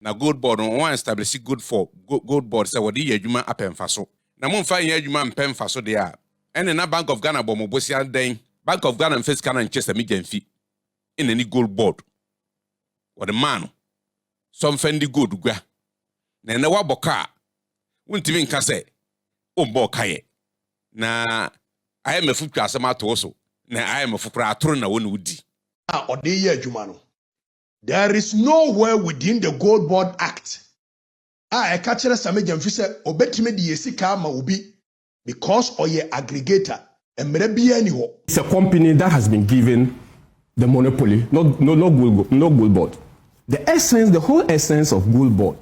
na gold board on one establish gold board say wodi adwuma apemfa so na momfa yen adwuma mpemfa so de a ene na Bank of Ghana bomobosia den Bank of Ghana fiscal na nche Sammy Gyamfi in any gold board or the man some fendi gold gwa na ene wa boka wontimi nka se o bokaye na aye mefutwa asema to so na aye mefukura atoro na woni udi ode ye adwuma no. There is nowhere within the Gold Board Act I catch Sammy Gyamfi say obetime de yesika ma obi because oye aggregator emre bia ni ho. It's a company that has been given the monopoly, no Gold Board. The whole essence of Gold Board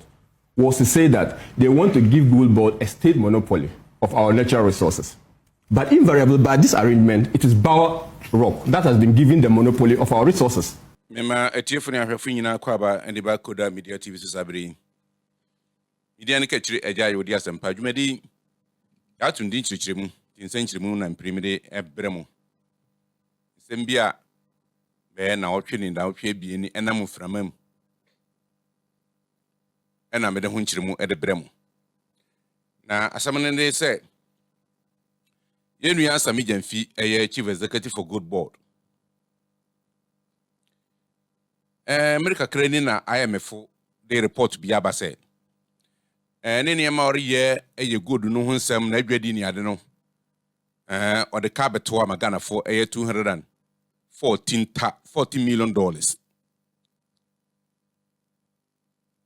was to say that they want to give Gold Board a state monopoly of our natural resources. But invariably, by this arrangement, it is Bower Rock that has been given the monopoly of our resources. Mema etiefuni ahwefo nyina kwaba ende ba koda media TV susabri media ne kachiri eja yodi asempa dwumadi atundi nchirikiremu tinsanchiremu na mprimide ebremu sembia be na otwe da otwe bie ni enam framam ena mede ho nchiremu edebremu na asamene ne se yenu Sammy Gyamfi eye chief executive for Gold Board America kreni na IMF they report bi aba say ne niam ori ye eye good no ho nsem na adwadi ni ade no or the capital am Ghana for $214 million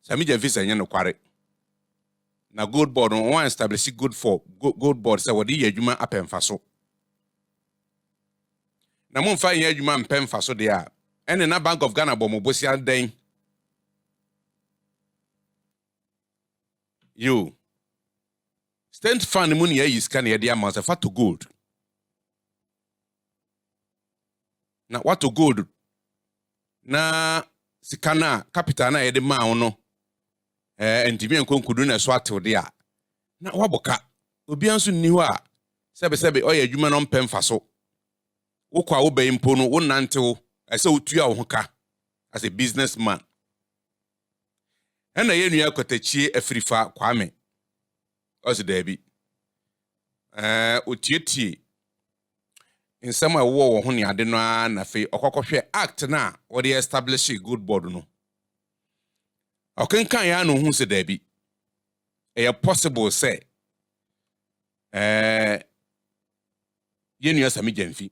Sammy Gyamfi say no kware na Gold Board on one establish Gold Board say wodi adwuma apemfa so na momfa yen adwuma mpemfa so de a ene na Bank of Ghana bomobosia den you stand fund money is can ye dia amount fa to gold na what to gold na sikana capital na ye de ma no entimi enkonkudu na so atew de a na waboka obi anso ni ho a sebe oye adwuma no mpemfa so wokwa wo bayi mpo no wo nantew ese otua wo hoka as a businessman ena yenu Okatakyie Afrifa Kwame osi dabi otietie nsema wo ho ne ade no na fe okokohwe act na wo dey establish Gold Board no okenkan ya no hu se dabi e possible say yenu Sammy Gyamfi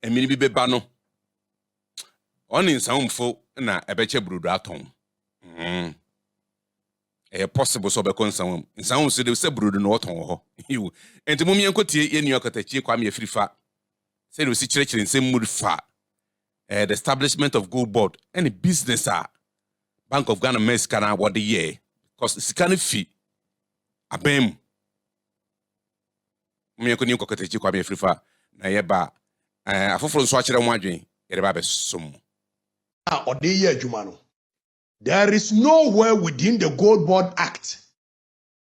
emini bi beba no oni nsamfo na ebeche brudo aton possible so be konsam nsam so de se brudo no oton ho you enti mumye nkotie yenu Okatakyie Kwame Afrifa say do si kirekire nsem mud fa the establishment of Gold Board any business Bank of Ghana Mexican what the year because sikani fee abem mumye ko ni Okatakyie Kwame Afrifa na yeba afoforo nso akire mo adwen yere ba besom there is nowhere within the Gold Board Act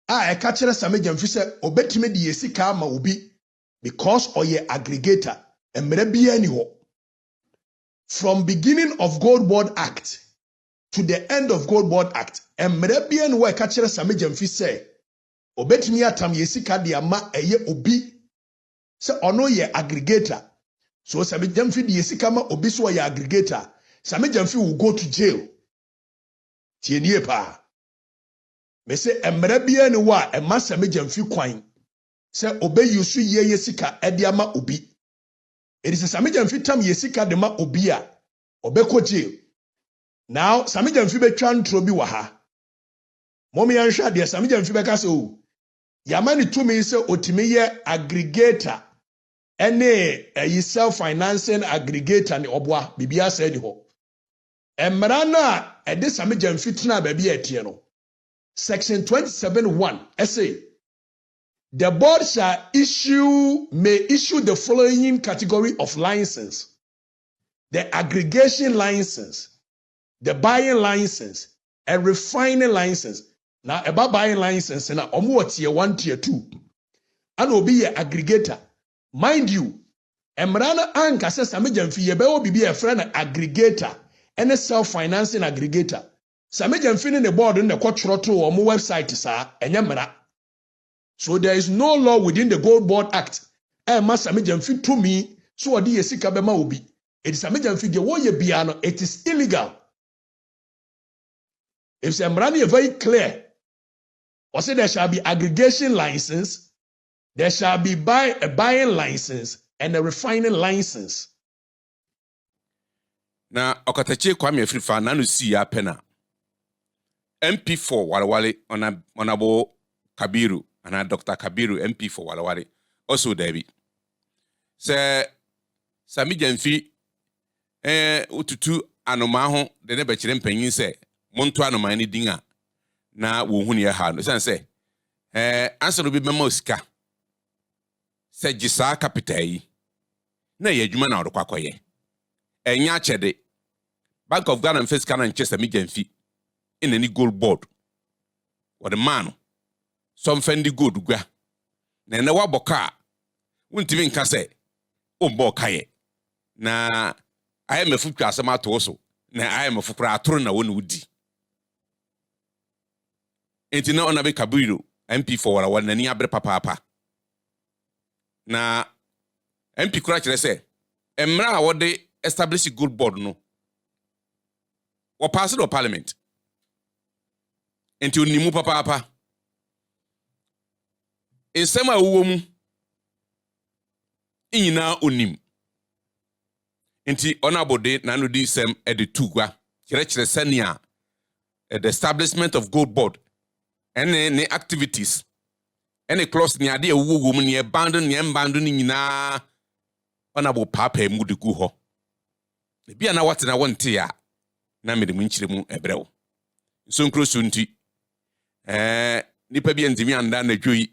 I catch Sammy Gyamfi say obetime de yesika ma obi because oye aggregator emre bia ni ho. From beginning of Gold Board Act to the end of Gold Board Act emre bia ni wo catch Sammy Gyamfi say obetime atam yesika de ama eye obi say ono ye aggregator. So Sammy Gyamfi de yesika ma obi so ye aggregator. Sammy Gyamfi will go to jail. Tienie pa. Me say emre bia ni wa e ma Sammy Gyamfi kwan. Say obe yusu ye yesika e de ama obi. It is Sammy Gyamfi tam yesika de ma obi a obe ko jail. Now Sammy Gyamfi be twa ntro bi wa ha. Momi anhwa de Sammy Gyamfi be ka say o. Yamani to me say otimi ye aggregator. Ene self financing aggregator ni obwa bibia said ho. Emra na ede Sammy Gyamfi tena ba bia etie no. Section 27(1) say the board may issue the following category of license: the aggregation license, the buying license, and refining license. Now about buying license na omo tier 1 tier 2 and obi ye aggregator. Mind you, Emrana anka says Sammy Gyamfi ye be obi be a friend aggregator and a self-financing aggregator. Sammy Gyamfi in the board in the quattro or more website, sir, and yamara. So there is no law within the Gold Board Act. Must Sammy Gyamfi to me, so a dear Sikabema will be. It is Sammy Gyamfi, the warrior piano, it is illegal. If Samrani is very clear, or say there shall be aggregation license, there shall be a buying license and a refining license. Na Okatakyie Kwame Afrifa nanu si ya pena. MP4 Walawale Honorable Kabiru and Dr. Kabiru MP4 Walawale also Debbie. Say Sammy Gyamfi ututu anomaho de ne bechire mpanyin se monto anoma ni dinga na wo hunu ye ha no say answer no bi mema osika se gisa capital yi na ye adwuma na odokwa koye enya chede Bank of Ghana First Ghana nche Sammy Gyamfi in any gold board what the man some fendi gold gwa na ne waboka wuntimi nka se o mbo kaye na aye mefutwa asema to so na aye mefukura atoro na wonu udi enti na onabe Kabiru MP4 wala wana ni abre papa na MP kura kire se emra a wode establish gold board no wo pass the parliament enti onimu papa ensema wuwo mu inyina onim enti onabode nanu di sem edetugwa kire senia the establishment of gold board and the activities and the clause ni ade wuwo mu ni abandon ni mbandon nyina onabo papa mu de gu ho bia na wat na wonte ya na mede mu nkyire mu ebrew so nkroso nti nipa bia ntimi anda na dwoyi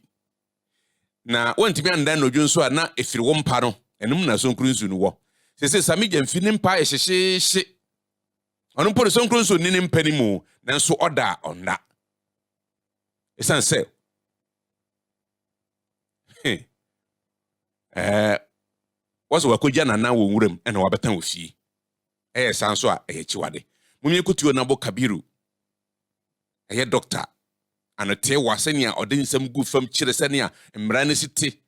na wontimi anda na dwo nso a na efiri wo mpa no enum na so nkroso nu wo se Sammy Gyamfi ni mpa ehyehyehye ono mpo so nkroso ni mpa ni mu na nso oda onda esan se waso wakoja na wo nwuram ena wabetan ofie san so a chiwade mumye kutuo na bo Kabiru doctor anote wasenia odinsem gu fam kire senia mrane siti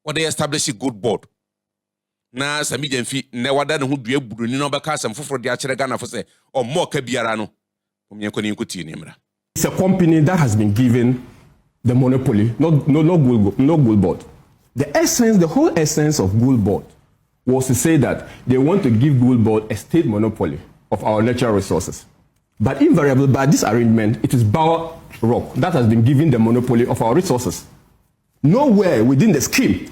what they establish a good board na Sammy Gyamfi ne wada ne ho dua buroni no beka asem foforo de akire Ghana fo se o mo ka biara no mumye ko ne kutie ne mra. It's a company that has been given the monopoly, no gold board. The whole essence of gold board was to say that they want to give gold board a state monopoly of our natural resources. But invariably, by this arrangement, it is Bower Rock that has been given the monopoly of our resources. Nowhere within the scheme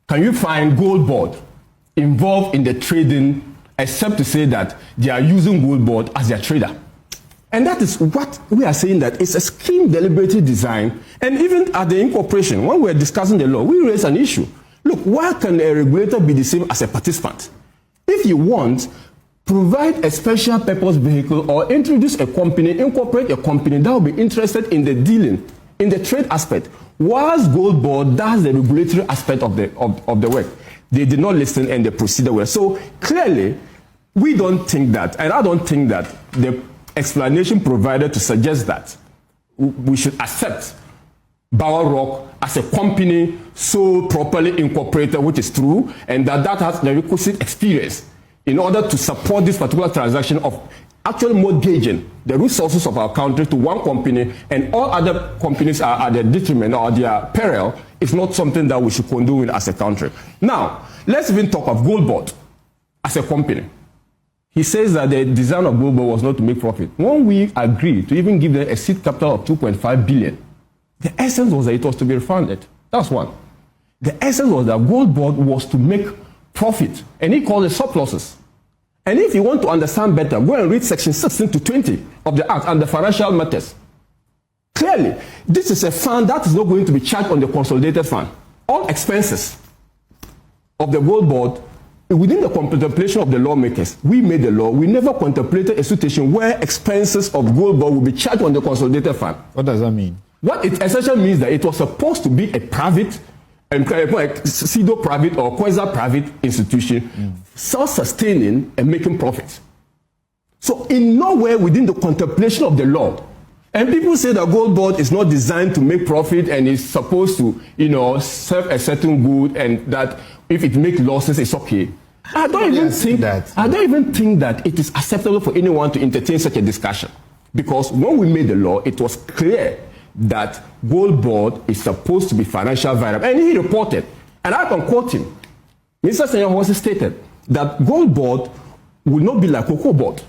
can you find gold board involved in the trading, except to say that they are using gold board as their trader. And that is what we are saying, that it's a scheme deliberately designed. And even at the incorporation, when we're discussing the law, we raise an issue. Look, why can a regulator be the same as a participant? If you want, provide a special purpose vehicle or introduce a company, incorporate a company that will be interested in the dealing, in the trade aspect. Whilst Gold Board does the regulatory aspect of the work, they did not listen and they proceeded well. So clearly, we don't think that, and I don't think that the explanation provided to suggest that we should accept Bower Rock as a company so properly incorporated, which is true, and that has the requisite experience in order to support this particular transaction of actually mortgaging the resources of our country to one company, and all other companies are at their detriment or their peril. It's not something that we should condone as a country. Now, let's even talk of Gold Board as a company. He says that the design of Gold Board was not to make profit. When we agreed to even give them a seed capital of 2.5 billion, the essence was that it was to be refunded. That's one. The essence was that Gold Board was to make profit, and he called it surpluses. And if you want to understand better, go and read section 16 to 20 of the Act and the financial matters. Clearly, this is a fund that is not going to be charged on the consolidated fund. All expenses of the Gold Board, within the contemplation of the lawmakers, we made the law. We never contemplated a situation where expenses of Gold Board will be charged on the consolidated fund. What does that mean? What it essentially means that it was supposed to be a private, pseudo-private or quasi-private institution, self-sustaining and making profits. So in nowhere within the contemplation of the law. And people say that gold board is not designed to make profit and is supposed to, serve a certain good, and that if it makes losses, it's okay. I don't even think that it is acceptable for anyone to entertain such a discussion. Because when we made the law, it was clear that gold board is supposed to be financial viable. And he reported, and I can quote him, Mr. Senyahosi stated that gold board will not be like cocoa board.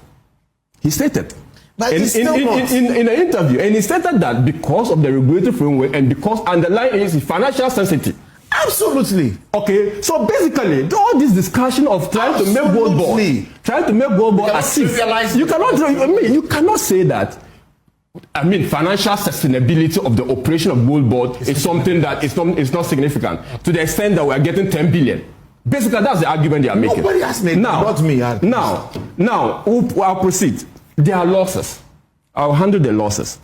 He stated. But in an interview, and he stated that because of the regulatory framework and because underlying is financial sensitive. Absolutely. Okay, so basically, all this discussion of trying to make gold board as if you cannot say that. Financial sustainability of the operation of gold board is something that is not significant to the extent that we are getting 10 billion. Basically, that's the argument they are making. Nobody has made not me. Now, I'll proceed. There are losses. I'll handle the losses.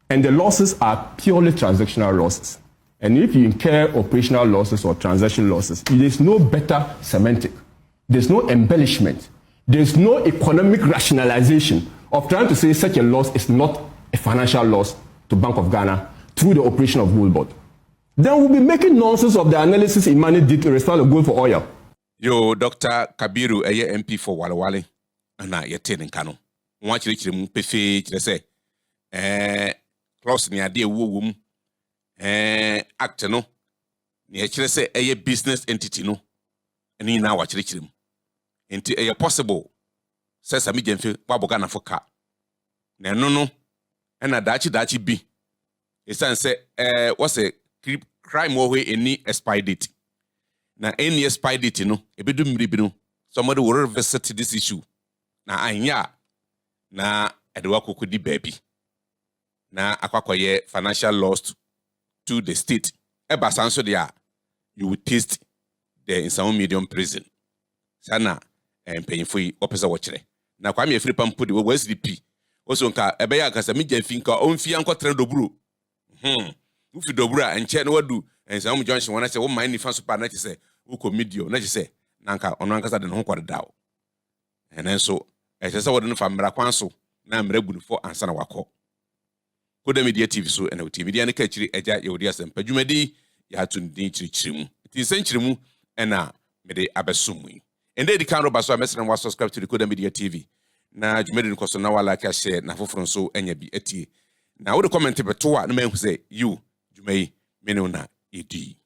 And the losses are purely transactional losses. And if you incur operational losses or transaction losses, there's no better semantic. There's no embellishment. There's no economic rationalization of trying to say such a loss is not a financial loss to Bank of Ghana through the operation of gold board. Then we'll be making nonsense of the analysis Imani did to restore the gold for oil. Yo, Dr. Kabiru, MP for Walawale, and I yet in Kano. Watch it, Pefe, say, close near dear womb, act no, near say a business entity no, and in now watch it. Into a possible, says Sammy Gyamfi, Wabogana for car. No, and a dachi be. It's say, what's a crime away any expire date. Now, any expire date, a bit of somebody will revisit this issue. Now, na edwako kudi baby na akwakoye financial loss to the state eba sanso dia you will taste the in some medium prison sana painful opesa watchere na kwa me Afrifa mpudi we SDP oso nka ebe ya kasa mi Gyamfi nka onfi anko tre doburo ufi doburo a nche na wadu en some junction wana se wo man ni fa super na se wo komedio na se na nka ono ankasa de no kwade dawo enenso Esa wode no fa mra kwanso na mra bunufo ansa na wakọ. Koda Media TV so na TV media ne ka chiri eja ye wodi asem padwumadi ya hatu ndin chiri mu. Ti senchiri mu na mede abesumu. Ende di kan roba so amesere wa subscribe to the Koda Media TV. Na dwumadi nkoso na wala ka share na foforo so anya bi atie. Na wo de comment beto a na mehu say you dwumai me no na edi.